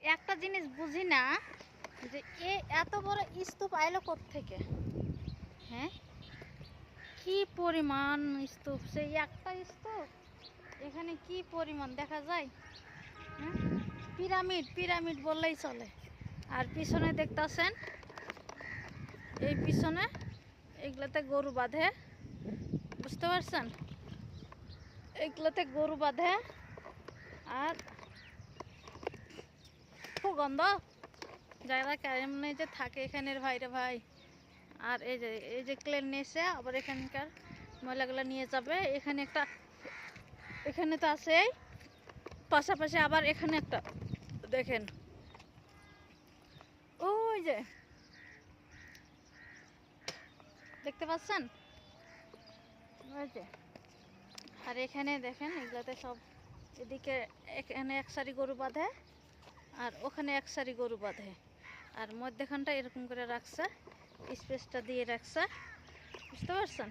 একটা জিনিস বুঝি না যে এত বড় স্তূপ আইলো কোত্থেকে। হ্যাঁ, কি পরিমাণ স্তূপ, সেই একটা স্তূপ এখানে কি পরিমাণ দেখা যায়। হ্যাঁ, পিরামিড পিরামিড বললেই চলে। আর পিছনে দেখতেছেন, এই পিছনে এগুলাতে গরু বাঁধে, বুঝতে পারছেন, এগুলোতে গরু বাঁধে। আর খুব গন্ধ, যারা কেমনে যে থাকে এখানের ভাইরে ভাই। আর এই যে ক্লেন নিয়েছে, আবার এখানকার ময়লাগুলো নিয়ে যাবে। এখানে একটা, এখানে তো আছে, পাশাপাশি আবার এখানে একটা দেখেন, ওই যে দেখতে পাচ্ছেন, ওই যে। আর এখানে দেখেন, এগুলাতে সব, এদিকে এখানে এক সারি গরু বাঁধে, আর ওখানে এক সারি গরু বাঁধে। আর মধ্যখানটা এরকম করে রাখছে, স্পেসটা দিয়ে রাখছে, বুঝতে পারছেন।